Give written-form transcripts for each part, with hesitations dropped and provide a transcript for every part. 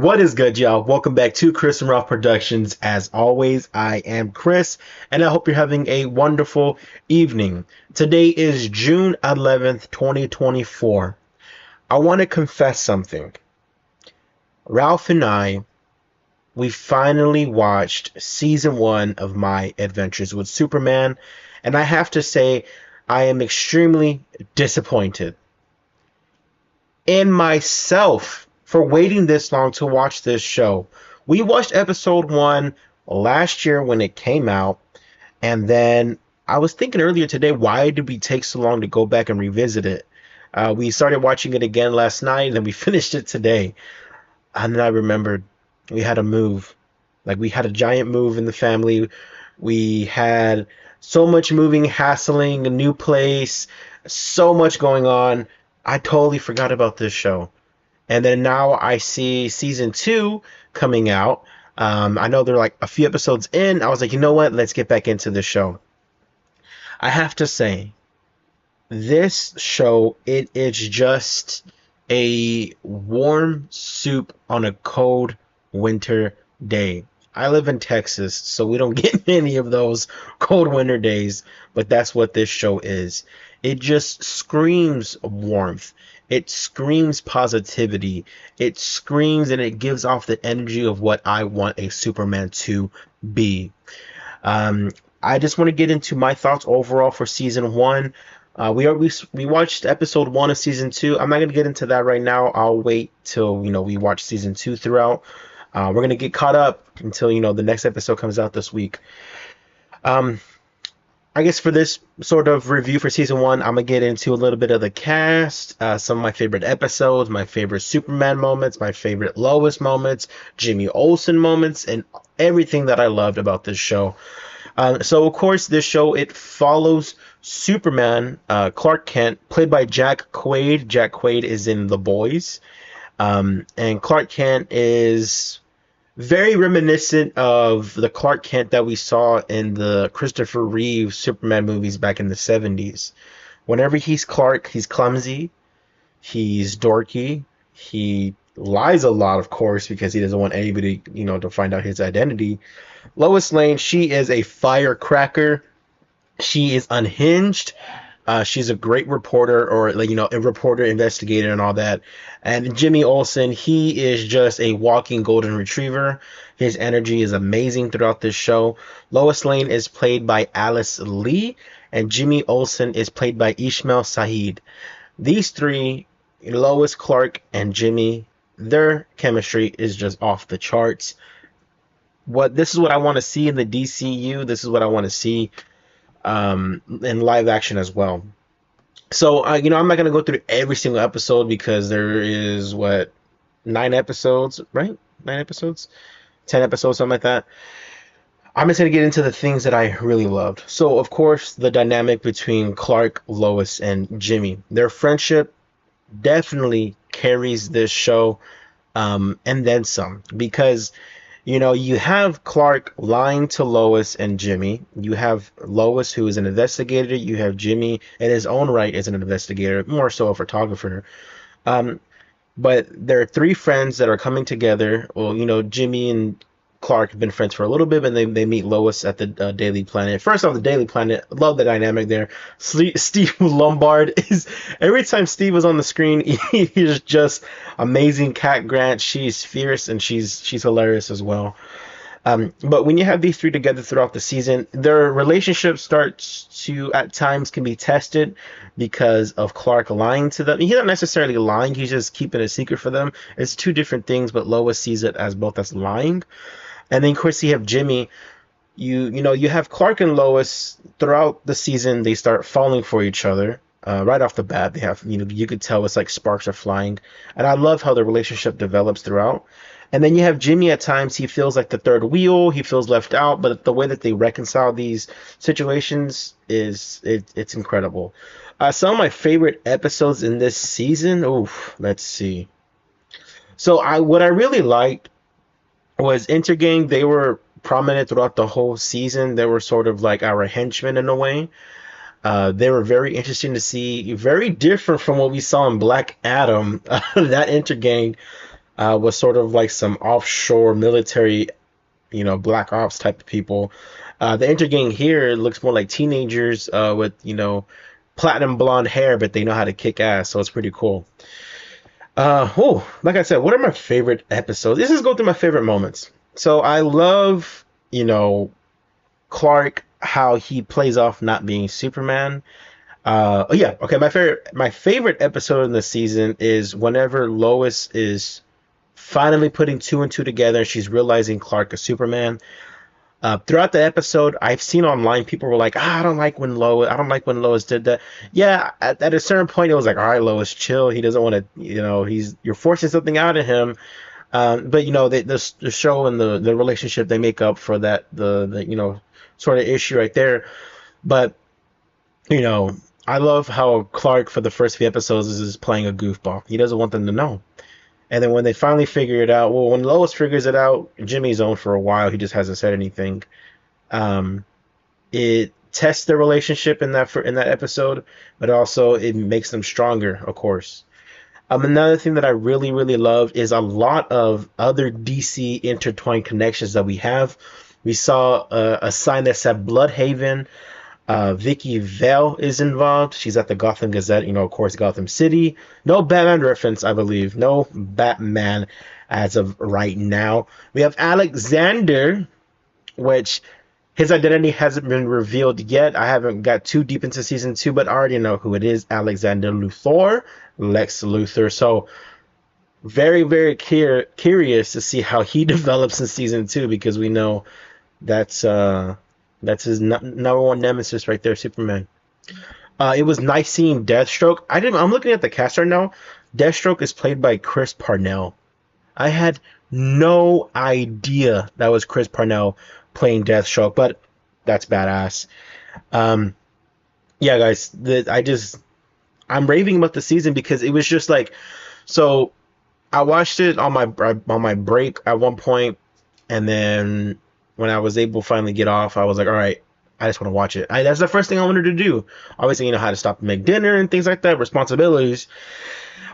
What is good, y'all? Welcome back to Chris and Ralph Productions. As always, I am Chris, and I hope you're having a wonderful evening. Today is June 11th, 2024. I want to confess something. Ralph and we finally watched season one of My Adventures with Superman, and I have to say, I am extremely disappointed in myself for waiting this long to watch this show. We watched episode one last year when it came out, and then I was thinking earlier today, why did we take so long to go back and revisit it? We started watching it again last night, and then we finished it today. And then I remembered we had a move. Like, we had a giant move in the family. We had so much moving, hassling, a new place, so much going on. I totally forgot about this show. And then now I see season two coming out. I know they're like a few episodes in. I was like, you know what? Let's get back into the show. I have to say, this show, it is just a warm soup on a cold winter day. I live in Texas, so we don't get many of those cold winter days, but that's what this show is. It just screams warmth. It screams positivity. It screams and it gives off the energy of what I want a Superman to be. Um, I just want to get into my thoughts overall for season one. We watched episode one of season two. I'm not gonna get into that right now. I'll wait till we watch season two throughout. We're gonna get caught up until the next episode comes out this week. Um, I guess for this sort of review for season one, I'm gonna get into a little bit of the cast, some of my favorite episodes, my favorite Superman moments, my favorite Lois moments, Jimmy Olsen moments, and everything that I loved about this show. So of course, this show it follows Superman, Clark Kent, played by Jack Quaid. Jack Quaid is in The Boys, and Clark Kent is very reminiscent of the Clark Kent that we saw in the Christopher Reeve Superman movies back in the 70s. Whenever he's Clark, he's clumsy, he's dorky, he lies a lot, of course, because he doesn't want anybody, to find out his identity. Lois Lane, she is a firecracker. She is unhinged. She's a great reporter, or like a reporter, investigator, and all that. And Jimmy Olsen, he is just a walking golden retriever. His energy is amazing throughout this show. Lois Lane is played by Alice Lee, and Jimmy Olsen is played by Ishmael Saeed. These three, Lois, Clark, and Jimmy, their chemistry is just off the charts. This is what I want to see in the DCU. This is what I want to see in live action as well. So, I'm not going to go through every single episode because there is, 9 episodes, right? 9 episodes? 10 episodes, something like that. I'm just going to get into the things that I really loved. So, of course, the dynamic between Clark, Lois, and Jimmy. Their friendship definitely carries this show, and then some. Because you have Clark lying to Lois and Jimmy. You have Lois, who is an investigator. You have Jimmy, in his own right, is an investigator, more so a photographer. But there are three friends that are coming together. Well, Jimmy and Clark have been friends for a little bit, and they meet Lois at the Daily Planet. First off, the Daily Planet, love the dynamic there. Steve Lombard is every time Steve was on the screen, he's just amazing. Cat Grant, she's fierce and she's hilarious as well. But when you have these three together throughout the season, their relationship starts to at times can be tested because of Clark lying to them. He's not necessarily lying; he's just keeping a secret for them. It's two different things, but Lois sees it as both as lying. And then, of course, you have Jimmy. You have Clark and Lois throughout the season. They start falling for each other right off the bat. They have, you could tell it's like sparks are flying. And I love how the relationship develops throughout. And then you have Jimmy at times. He feels like the third wheel. He feels left out. But the way that they reconcile these situations it's incredible. Some of my favorite episodes in this season. Oof, let's see. So what I really liked was Intergang. They were prominent throughout the whole season. They were sort of like our henchmen in a way. They were very interesting to see, very different from what we saw in Black Adam. That Intergang was sort of like some offshore military, black ops type of people. The intergang here looks more like teenagers with, platinum blonde hair, but they know how to kick ass, so it's pretty cool. Like I said, what are my favorite episodes? This is go through my favorite moments. So I love, Clark, how he plays off not being Superman. Oh yeah, okay. My favorite episode in the season is whenever Lois is finally putting two and two together. She's realizing Clark is Superman. Throughout the episode, I've seen online people were like, I don't like when Lois did that. Yeah, at a certain point, it was like, all right, Lois, chill. He doesn't want to, you're forcing something out of him. But the show and the relationship they make up for that the sort of issue right there. But you know, I love how Clark for the first few episodes is playing a goofball. He doesn't want them to know. And then when they finally figure it out, well, when Lois figures it out, Jimmy's on for a while. He just hasn't said anything. Um, it tests their relationship in that episode, but also it makes them stronger, of course. Another thing that I really, really love is a lot of other DC intertwined connections that we have. We saw a sign that said Bloodhaven. Vicky Vale is involved. She's at the Gotham Gazette, of course, Gotham City. No Batman reference, I believe. No Batman as of right now. We have Alexander, which his identity hasn't been revealed yet. I haven't got too deep into season two, but I already know who it is. Alexander Luthor, Lex Luthor. So very, very curious to see how he develops in season two because we know that's uh that's his number one nemesis right there, Superman. It was nice seeing Deathstroke. I'm looking at the cast right now. Deathstroke is played by Chris Parnell. I had no idea that was Chris Parnell playing Deathstroke, but that's badass. Um, yeah, guys, I'm raving about the season because it was just like so. I watched it on my break at one point, and then when I was able to finally get off, I was like, all right, I just want to watch it. That's the first thing I wanted to do. Obviously, how to stop and make dinner and things like that, responsibilities.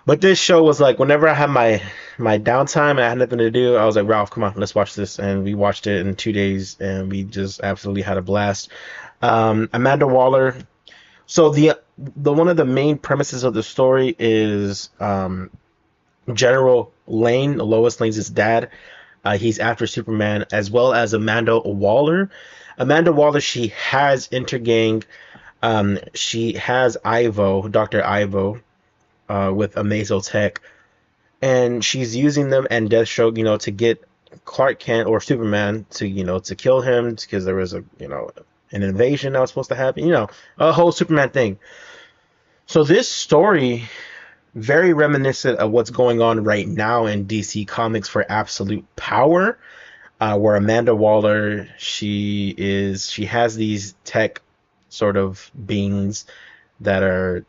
But this show was like, whenever I had my downtime and I had nothing to do, I was like, Ralph, come on, let's watch this. And we watched it in 2 days, and we just absolutely had a blast. Amanda Waller. So the one of the main premises of the story is General Lane, Lois Lane's dad. He's after Superman, as well as Amanda Waller. Amanda Waller, she has Intergang. She has Ivo, Dr. Ivo, with Amazo Tech, and she's using them and Deathstroke, to get Clark Kent or Superman to, to kill him because there was an invasion that was supposed to happen, a whole Superman thing. So this story very reminiscent of what's going on right now in DC Comics for Absolute Power, where Amanda Waller she has these tech sort of beings that are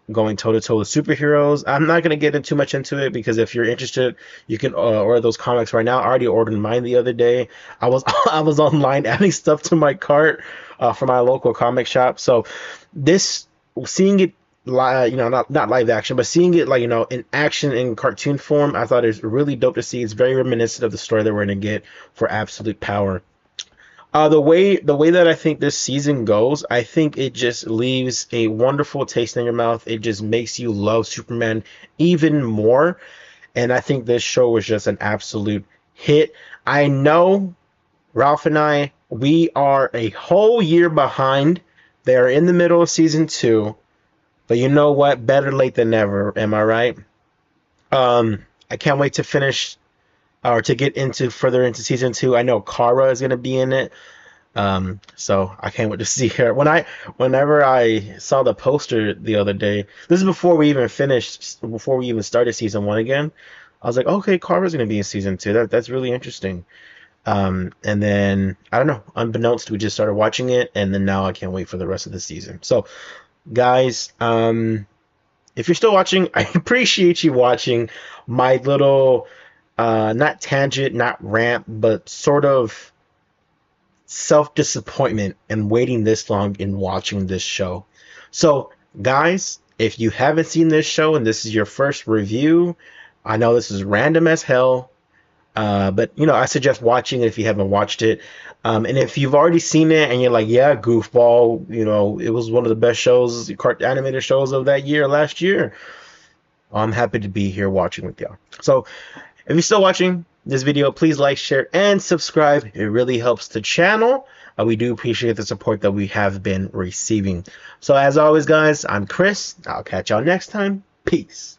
going toe to toe with superheroes. I'm not gonna get too much into it because if you're interested, you can order those comics right now. I already ordered mine the other day. I was I was online adding stuff to my cart for my local comic shop. So this seeing it live, not live action, but seeing it like in action in cartoon form, I thought it was really dope to see. It's very reminiscent of the story that we're gonna get for Absolute Power. The way that I think this season goes, I think it just leaves a wonderful taste in your mouth. It just makes you love Superman even more, and I think this show was just an absolute hit. I know Ralph and we are a whole year behind. They are in the middle of season two, but you know what? Better late than never. Am I right? I can't wait to finish or to get into further into season two. I know Kara is gonna be in it. So I can't wait to see her. Whenever I saw the poster the other day, this is before we even started season one again. I was like, okay, Kara's gonna be in season two. That's really interesting. And then I don't know, unbeknownst, we just started watching it, and then now I can't wait for the rest of the season. So, guys, if you're still watching, I appreciate you watching my little not tangent, not rant, but sort of self disappointment in waiting this long in watching this show. So, guys, if you haven't seen this show and this is your first review, I know this is random as hell, but I suggest watching it if you haven't watched it. And if you've already seen it and you're like, yeah, goofball, it was one of the best shows, animated shows of that year, last year. I'm happy to be here watching with y'all. So if you're still watching this video, please like, share, and subscribe. It really helps the channel. We do appreciate the support that we have been receiving. So as always, guys, I'm Chris. I'll catch y'all next time. Peace.